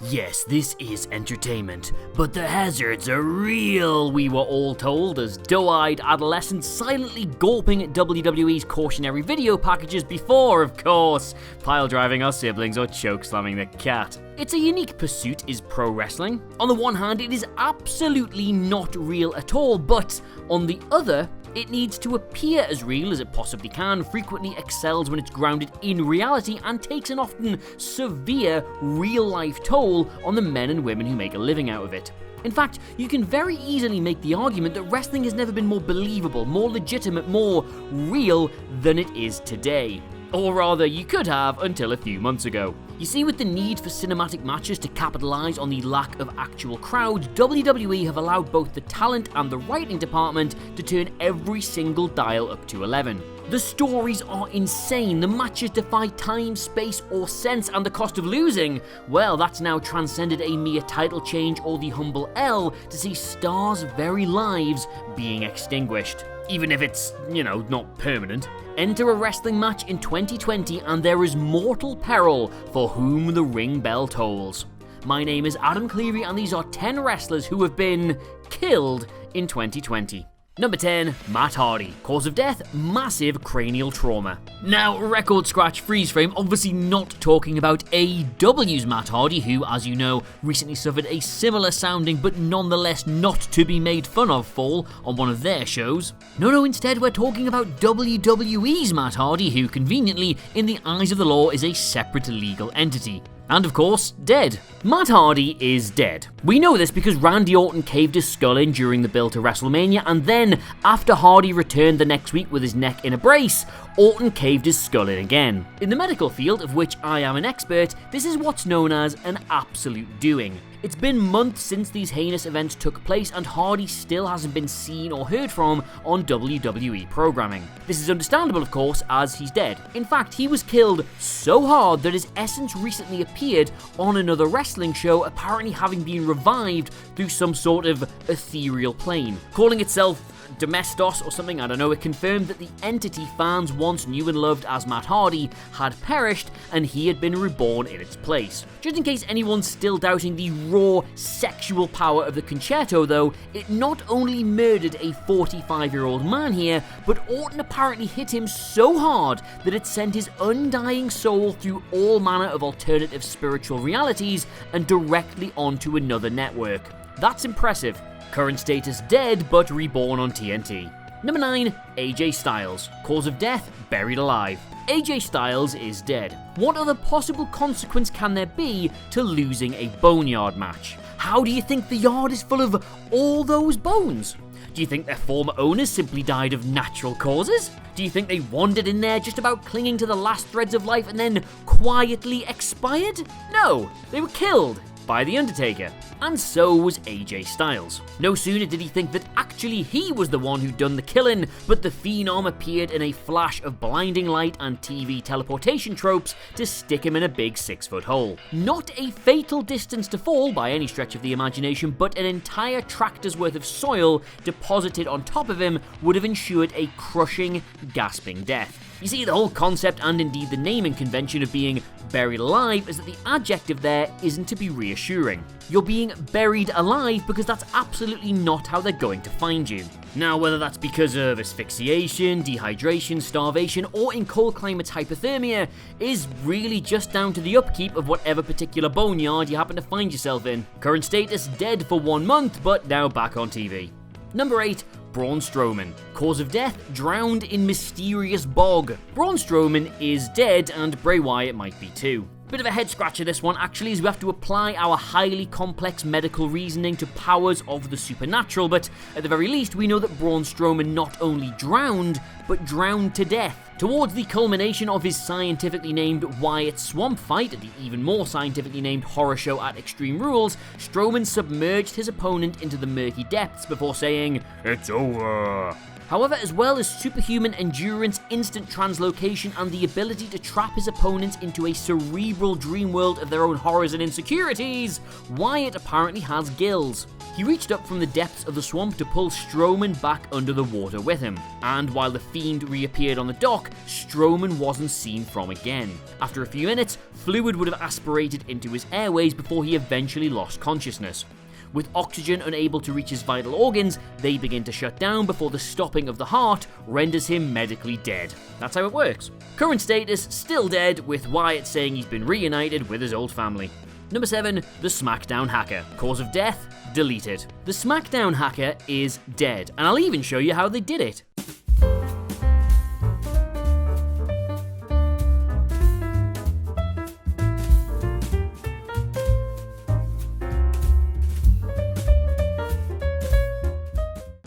Yes, this is entertainment, but the hazards are real, we were all told, as doe-eyed adolescents silently gulping at WWE's cautionary video packages before, of course, pile-driving our siblings or choke-slamming the cat. It's a unique pursuit, is pro wrestling. On the one hand, it is absolutely not real at all, but on the other, it needs to appear as real as it possibly can, frequently excels when it's grounded in reality, and takes an often severe real-life toll on the men and women who make a living out of it. In fact, you can very easily make the argument that wrestling has never been more believable, more legitimate, more real than it is today. Or rather, you could have until a few months ago. You see, with the need for cinematic matches to capitalise on the lack of actual crowds, WWE have allowed both the talent and the writing department to turn every single dial up to 11. The stories are insane, the matches defy time, space or sense, and the cost of losing, well, that's now transcended a mere title change or the humble L to see stars' very lives being extinguished. Even if it's, not permanent. Enter a wrestling match in 2020 and there is mortal peril for whom the ring bell tolls. My name is Adam Cleary and these are 10 wrestlers who have been killed in 2020. Number 10, Matt Hardy. Cause of death, massive cranial trauma. Now, record scratch freeze frame, obviously not talking about AEW's Matt Hardy, who, as you know, recently suffered a similar sounding but nonetheless not to be made fun of fall on one of their shows. No, instead we're talking about WWE's Matt Hardy, who conveniently, in the eyes of the law, is a separate legal entity. And of course, dead. Matt Hardy is dead. We know this because Randy Orton caved his skull in during the build to WrestleMania, and then, after Hardy returned the next week with his neck in a brace, Orton caved his skull in again. In the medical field, of which I am an expert, this is what's known as an absolute doing. It's been months since these heinous events took place and Hardy still hasn't been seen or heard from on WWE programming. This is understandable, of course, as he's dead. In fact, he was killed so hard that his essence recently appeared on another wrestling show, apparently having been revived through some sort of ethereal plane. Calling itself Domestos or something, I don't know, it confirmed that the entity fans once knew and loved as Matt Hardy had perished and he had been reborn in its place. Just in case anyone's still doubting the raw sexual power of the concerto though, it not only murdered a 45-year-old man here, but Orton apparently hit him so hard that it sent his undying soul through all manner of alternative spiritual realities and directly onto another network. That's impressive. Current status dead, but reborn on TNT. Number 9, AJ Styles. Cause of death, buried alive. AJ Styles is dead. What other possible consequence can there be to losing a Boneyard match? How do you think the yard is full of all those bones? Do you think their former owners simply died of natural causes? Do you think they wandered in there just about clinging to the last threads of life and then quietly expired? No, they were killed by The Undertaker. And so was AJ Styles. No sooner did he think that actually he was the one who'd done the killing, but the Phenom appeared in a flash of blinding light and TV teleportation tropes to stick him in a big 6-foot hole. Not a fatal distance to fall by any stretch of the imagination, but an entire tractor's worth of soil deposited on top of him would have ensured a crushing, gasping death. You see, the whole concept and indeed the naming convention of being buried alive is that the adjective there isn't to be reassuring. You're being buried alive because that's absolutely not how they're going to find you. Now, whether that's because of asphyxiation, dehydration, starvation, or in cold climates hypothermia, is really just down to the upkeep of whatever particular boneyard you happen to find yourself in. Current status dead for 1 month, but now back on TV. Number 8, Braun Strowman. Cause of death, drowned in mysterious bog. Braun Strowman is dead and Bray Wyatt might be too. Bit of a head scratcher this one actually, as we have to apply our highly complex medical reasoning to powers of the supernatural, but at the very least we know that Braun Strowman not only drowned, but drowned to death. Towards the culmination of his scientifically named Wyatt Swamp fight at the even more scientifically named horror show at Extreme Rules, Strowman submerged his opponent into the murky depths before saying, "It's over." However, as well as superhuman endurance, instant translocation, and the ability to trap his opponents into a cerebral dream world of their own horrors and insecurities, Wyatt apparently has gills. He reached up from the depths of the swamp to pull Strowman back under the water with him, and while the Fiend reappeared on the dock, Strowman wasn't seen from again. After a few minutes, fluid would have aspirated into his airways before he eventually lost consciousness. With oxygen unable to reach his vital organs, they begin to shut down before the stopping of the heart renders him medically dead. That's how it works. Current status, still dead, with Wyatt saying he's been reunited with his old family. Number 7, the SmackDown Hacker. Cause of death, deleted. The SmackDown Hacker is dead, and I'll even show you how they did it.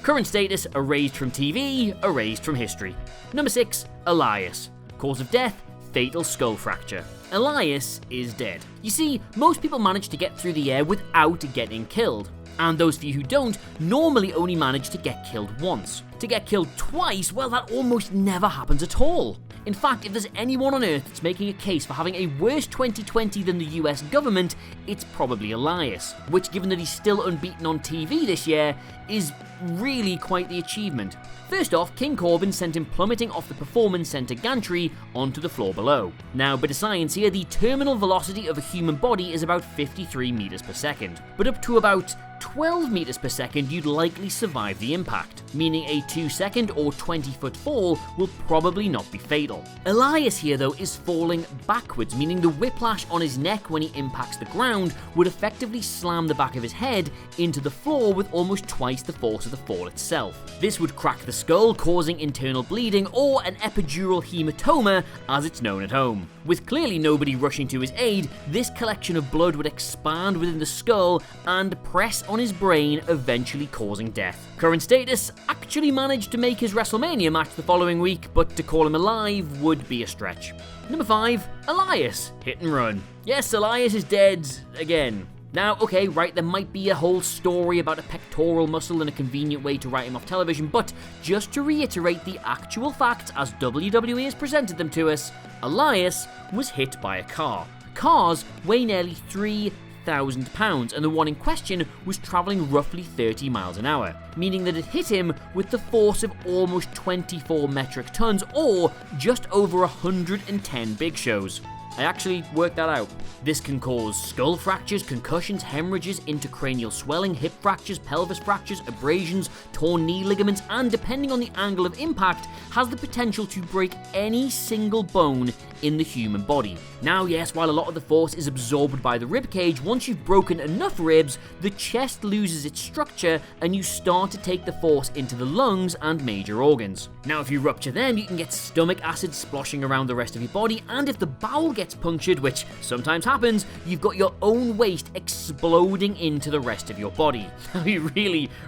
Current status, erased from TV, erased from history. Number 6, Elias. Cause of death, fatal skull fracture. Elias is dead. You see, most people manage to get through the air without getting killed, and those few who don't normally only manage to get killed once. To get killed twice, well, that almost never happens at all. In fact, if there's anyone on Earth that's making a case for having a worse 2020 than the US government, it's probably Elias, which, given that he's still unbeaten on TV this year, is really quite the achievement. First off, King Corbin sent him plummeting off the Performance Center gantry onto the floor below. Now, bit of science here, the terminal velocity of a human body is about 53 meters per second, but up to about 12 meters per second you'd likely survive the impact, meaning a 2-second or 20-foot fall will probably not be fatal. Elias here though is falling backwards, meaning the whiplash on his neck when he impacts the ground would effectively slam the back of his head into the floor with almost twice the force of the fall itself. This would crack the skull, causing internal bleeding or an epidural hematoma as it's known at home. With clearly nobody rushing to his aid, this collection of blood would expand within the skull and press on his brain, eventually causing death. Current status, actually managed to make his WrestleMania match the following week, but to call him alive would be a stretch. Number 5, Elias, hit and run. Yes, Elias is dead again. Now, okay, right, there might be a whole story about a pectoral muscle and a convenient way to write him off television, but just to reiterate the actual facts as WWE has presented them to us, Elias was hit by a car. Cars weigh nearly 3,000 pounds, and the one in question was travelling roughly 30 miles an hour, meaning that it hit him with the force of almost 24 metric tons, or just over 110 Big Shows. I actually worked that out. This can cause skull fractures, concussions, hemorrhages, intracranial swelling, hip fractures, pelvis fractures, abrasions, torn knee ligaments, and depending on the angle of impact, has the potential to break any single bone in the human body. Now, yes, while a lot of the force is absorbed by the rib cage, once you've broken enough ribs, the chest loses its structure and you start to take the force into the lungs and major organs. Now, if you rupture them, you can get stomach acid sploshing around the rest of your body, and if the bowel gets punctured, which sometimes happens, you've got your own waste exploding into the rest of your body. You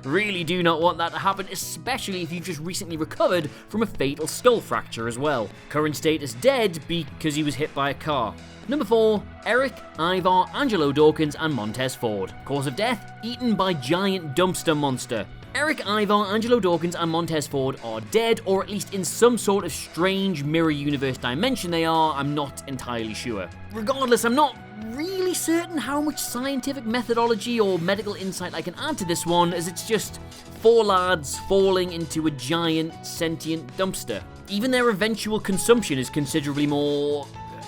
really do not want that to happen, especially if you've just recently recovered from a fatal skull fracture as well. Current status dead because he was hit by a car. Number 4, Eric, Ivar, Angelo Dawkins, and Montez Ford. Cause of death, eaten by giant dumpster monster. Eric, Ivar, Angelo Dawkins, and Montez Ford are dead, or at least in some sort of strange mirror universe dimension they are. I'm not entirely sure. Regardless, I'm not really certain how much scientific methodology or medical insight I can add to this one, as it's just 4 lads falling into a giant sentient dumpster. Even their eventual consumption is considerably more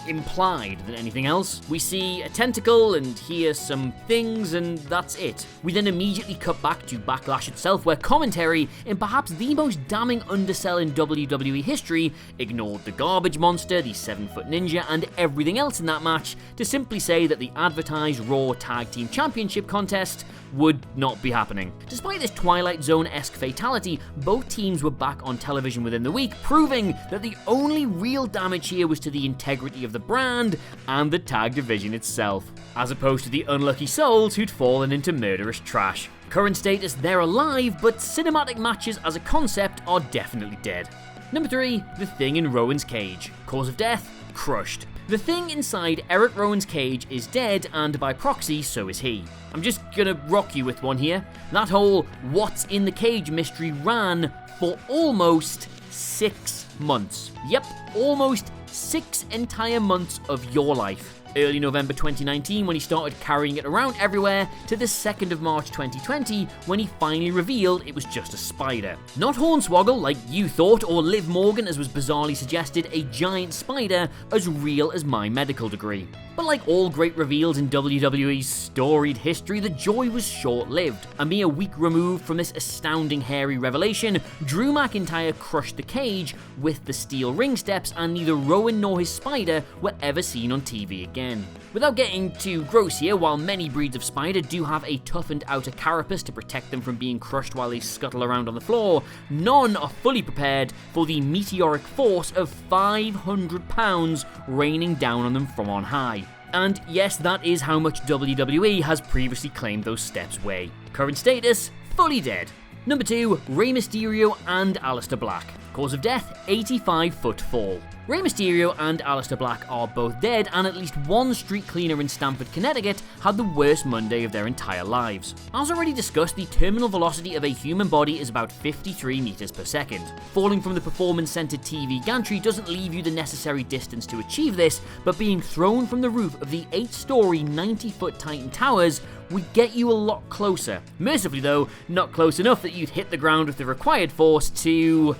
implied than anything else. We see a tentacle and hear some things, and that's it. We then immediately cut back to Backlash itself, where commentary, in perhaps the most damning undersell in WWE history, ignored the garbage monster, the 7-foot ninja, and everything else in that match to simply say that the advertised Raw Tag Team Championship contest would not be happening. Despite this Twilight Zone-esque fatality, both teams were back on television within the week, proving that the only real damage here was to the integrity of the brand and the tag division itself, as opposed to the unlucky souls who'd fallen into murderous trash. Current status, they're alive, but cinematic matches as a concept are definitely dead. Number 3, The Thing in Rowan's Cage. Cause of death, crushed. The thing inside Eric Rowan's cage is dead, and by proxy, so is he. I'm just gonna rock you with one here. That whole what's in the cage mystery ran for almost 6 months. Yep, almost 6 entire months of your life. Early November 2019 when he started carrying it around everywhere, to the 2nd of March 2020 when he finally revealed it was just a spider. Not Hornswoggle like you thought, or Liv Morgan as was bizarrely suggested, a giant spider as real as my medical degree. But like all great reveals in WWE's storied history, the joy was short-lived. A mere week removed from this astounding hairy revelation, Drew McIntyre crushed the cage with the steel ring steps, and neither Rowan nor his spider were ever seen on TV again. Without getting too gross here, while many breeds of spider do have a toughened outer carapace to protect them from being crushed while they scuttle around on the floor, none are fully prepared for the meteoric force of 500 pounds raining down on them from on high. And yes, that is how much WWE has previously claimed those steps weigh. Current status, fully dead. Number 2, Rey Mysterio and Aleister Black. Cause of death, 85-foot fall. Rey Mysterio and Aleister Black are both dead, and at least one street cleaner in Stamford, Connecticut had the worst Monday of their entire lives. As already discussed, the terminal velocity of a human body is about 53 meters per second. Falling from the performance-centered TV gantry doesn't leave you the necessary distance to achieve this, but being thrown from the roof of the 8-story, 90-foot Titan Towers would get you a lot closer. Mercifully though, not close enough that you'd hit the ground with the required force to...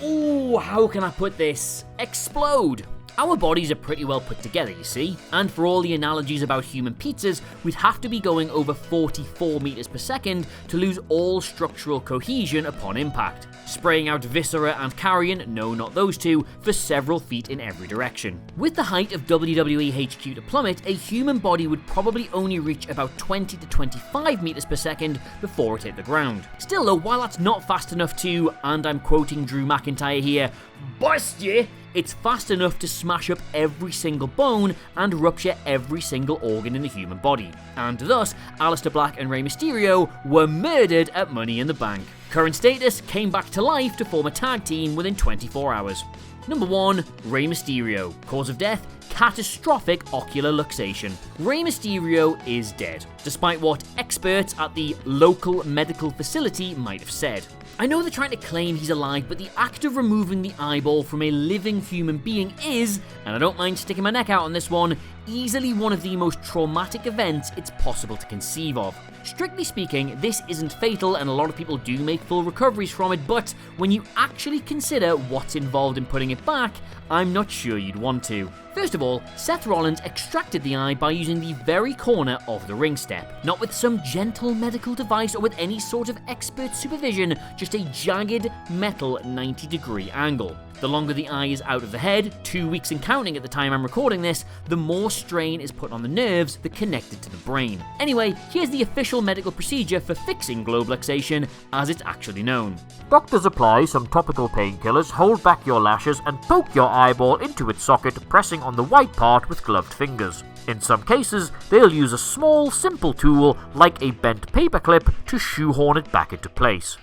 ooh, how can I put this? Explode. Our bodies are pretty well put together, you see, and for all the analogies about human pizzas, we'd have to be going over 44 meters per second to lose all structural cohesion upon impact, spraying out viscera and carrion, no not those two, for several feet in every direction. With the height of WWE HQ to plummet, a human body would probably only reach about 20 to 25 meters per second before it hit the ground. Still though, while that's not fast enough to, and I'm quoting Drew McIntyre here, bust you, it's fast enough to smash up every single bone and rupture every single organ in the human body. And thus, Aleister Black and Rey Mysterio were murdered at Money in the Bank. Current status, came back to life to form a tag team within 24 hours. Number 1, Rey Mysterio. Cause of death, catastrophic ocular luxation. Rey Mysterio is dead, despite what experts at the local medical facility might have said. I know they're trying to claim he's alive, but the act of removing the eyeball from a living human being is, and I don't mind sticking my neck out on this one, easily one of the most traumatic events it's possible to conceive of. Strictly speaking, this isn't fatal and a lot of people do make full recoveries from it, but when you actually consider what's involved in putting it back, I'm not sure you'd want to. First of all, Seth Rollins extracted the eye by using the very corner of the ring step, not with some gentle medical device or with any sort of expert supervision, just a jagged metal 90-degree angle. The longer the eye is out of the head, 2 weeks and counting at the time I'm recording this, the more strain is put on the nerves that connected to the brain. Anyway, here's the official medical procedure for fixing globe luxation as it's actually known. Doctors apply some topical painkillers, hold back your lashes and poke your eyeball into its socket, pressing on the white part with gloved fingers. In some cases, they'll use a small, simple tool like a bent paperclip to shoehorn it back into place.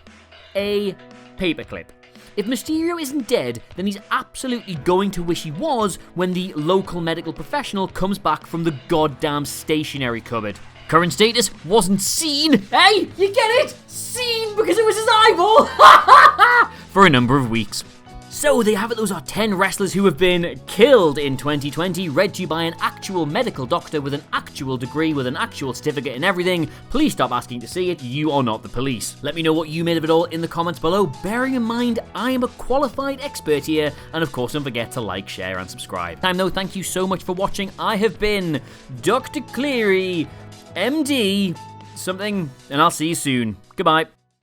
A paperclip. If Mysterio isn't dead, then he's absolutely going to wish he was when the local medical professional comes back from the goddamn stationery cupboard. Current status, wasn't seen, hey, you get it? Seen because it was his eyeball, for a number of weeks. So there you have it, those are 10 wrestlers who have been killed in 2020, read to you by an actual medical doctor with an actual degree, with an actual certificate and everything. Please stop asking to see it, you are not the police. Let me know what you made of it all in the comments below, bearing in mind I am a qualified expert here, and of course don't forget to like, share and subscribe. Time though, thank you so much for watching. I have been Dr. Cleary, MD, something, and I'll see you soon. Goodbye.